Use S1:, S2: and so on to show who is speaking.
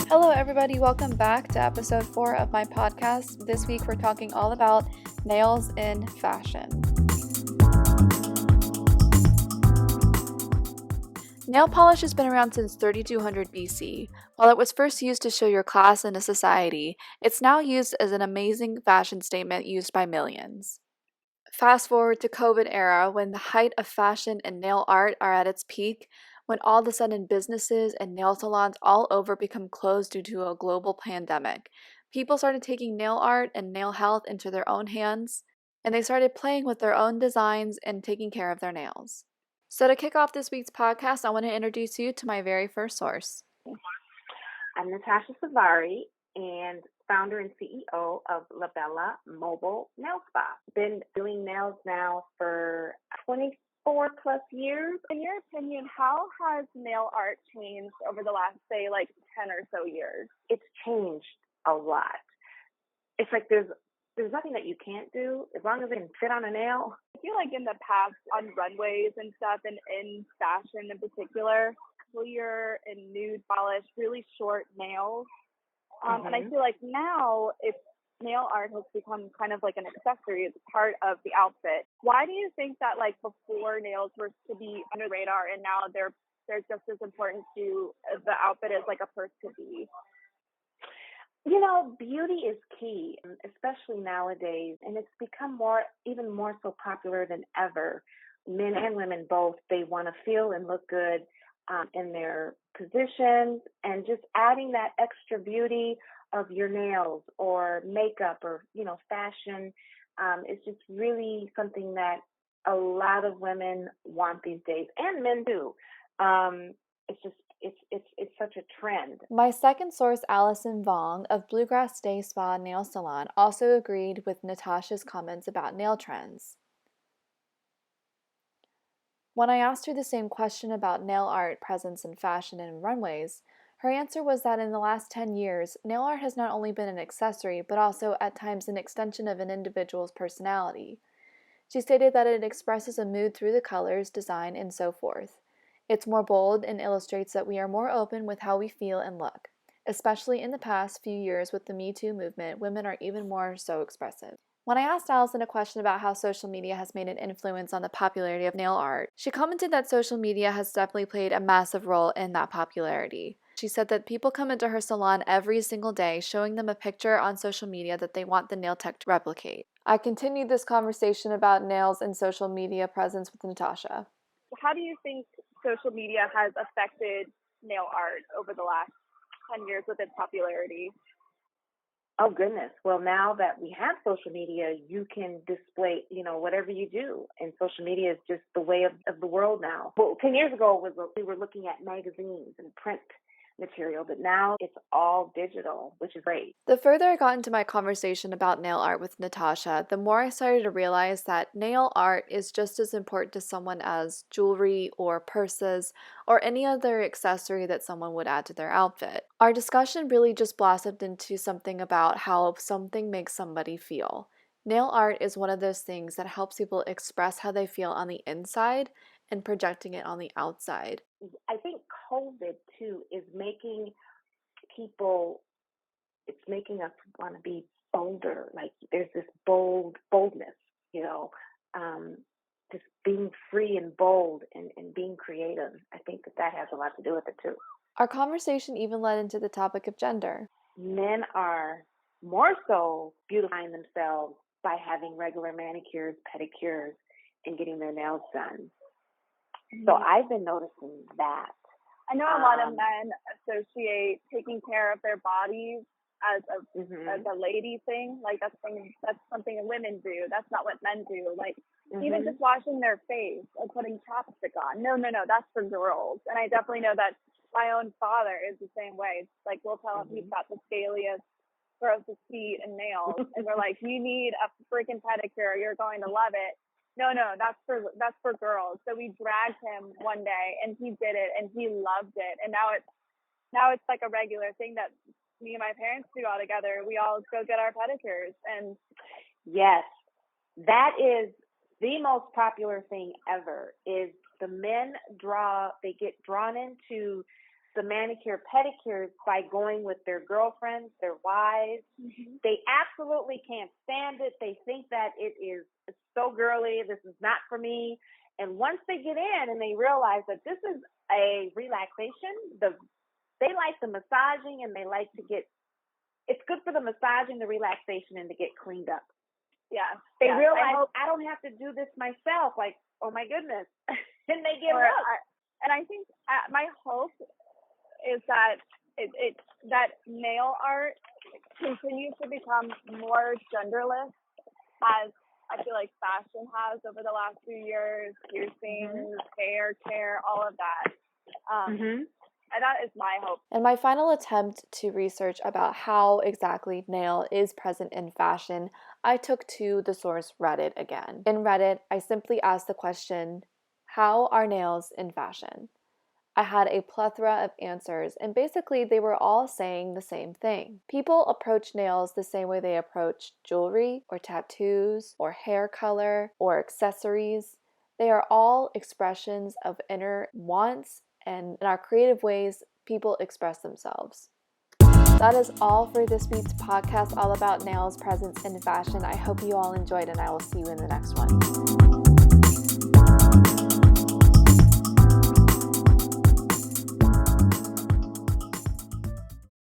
S1: Hello, everybody. Welcome back to episode 4 of my podcast. This week, we're talking all about nails in fashion. Nail polish has been around since 3200 BC. While it was first used to show your class in a society, it's now used as an amazing fashion statement used by millions. Fast forward to COVID era, when the height of fashion and nail art are at its peak, when all of a sudden businesses and nail salons all over become closed due to a global pandemic. People started taking nail art and nail health into their own hands, and they started playing with their own designs and taking care of their nails. So to kick off this week's podcast, I want to introduce you to my very first source.
S2: I'm Natasha Savari, and founder and CEO of La Bella Mobile Nail Spa. Been doing nails now for 24 plus years.
S3: In your opinion, how has nail art changed over the last, say, 10 or so years?
S2: It's changed a lot. It's like there's nothing that you can't do as long as it can fit on a nail.
S3: I feel like in the past on runways and stuff, and in fashion in particular, clear and nude polish, really short nails. And I feel like now nail art has become kind of like an accessory. It's part of the outfit. Why do you think that before nails were to be under the radar and now they're just as important to the outfit as a purse could be?
S2: You know, beauty is key, especially nowadays, and it's become even more so popular than ever. Men and women both, they want to feel and look good in their positions, and just adding that extra beauty of your nails or makeup or, fashion is just really something that a lot of women want these days, and men too. It's such a trend.
S1: My second source, Allison Vong of Bluegrass Day Spa Nail Salon, also agreed with Natasha's comments about nail trends. When I asked her the same question about nail art presence in fashion and runways, her answer was that in the last 10 years, nail art has not only been an accessory, but also at times an extension of an individual's personality. She stated that it expresses a mood through the colors, design, and so forth. It's more bold and illustrates that we are more open with how we feel and look. Especially in the past few years with the Me Too movement, women are even more so expressive. When I asked Allison a question about how social media has made an influence on the popularity of nail art, she commented that social media has definitely played a massive role in that popularity. She said that people come into her salon every single day showing them a picture on social media that they want the nail tech to replicate. I continued this conversation about nails and social media presence with Natasha.
S3: How do you think social media has affected nail art over the last 10 years with its popularity?
S2: Oh, goodness. Well, now that we have social media, you can display, whatever you do. And social media is just the way of the world now. Well, 10 years ago, we were looking at magazines and print material, but now it's all digital, which is great.
S1: The further I got into my conversation about nail art with Natasha, the more I started to realize that nail art is just as important to someone as jewelry or purses or any other accessory that someone would add to their outfit. Our discussion really just blossomed into something about how something makes somebody feel. Nail art is one of those things that helps people express how they feel on the inside and projecting it on the outside.
S2: I think COVID too is making us want to be bolder. Like there's this boldness, just being free and bold and being creative. I think that has a lot to do with it too.
S1: Our conversation even led into the topic of gender.
S2: Men are more so beautifying themselves by having regular manicures, pedicures, and getting their nails done. So I've been noticing that.
S3: I know a lot of men associate taking care of their bodies as a lady thing. That's something women do. That's not what men do. Even just washing their face or putting chapstick on. No, that's for girls. And I definitely know that my own father is the same way. It's we'll tell him he's got the scaliest, grossest feet and nails, and we're like, you need a freaking pedicure. You're going to love it. No, that's for girls. So we dragged him one day, and he did it, and he loved it. And now it's like a regular thing that me and my parents do all together. We all go get our pedicures. And
S2: yes, that is the most popular thing ever. Is the men they get drawn into the manicure pedicures by going with their girlfriends, their wives.
S3: Mm-hmm.
S2: They absolutely can't stand it. They think that it's so girly. This is not for me. And once they get in and they realize that this is a relaxation, they like the massaging and they like to it's good for the massaging, the relaxation, and to get cleaned up.
S3: Yeah.
S2: They realize I don't have to do this myself. Like, oh my goodness. And they give up.
S3: And I think my hope is that that nail art continues to become more genderless, as I feel like fashion has over the last few years, piercings, hair care, all of that. And that is my hope.
S1: In my final attempt to research about how exactly nail is present in fashion, I took to the source Reddit again. In Reddit, I simply asked the question, how are nails in fashion? I had a plethora of answers, and basically they were all saying the same thing. People approach nails the same way they approach jewelry or tattoos or hair color or accessories. They are all expressions of inner wants and in our creative ways people express themselves. That is all for this week's podcast, all about nails, presence, and fashion. I hope you all enjoyed, and I will see you in the next one.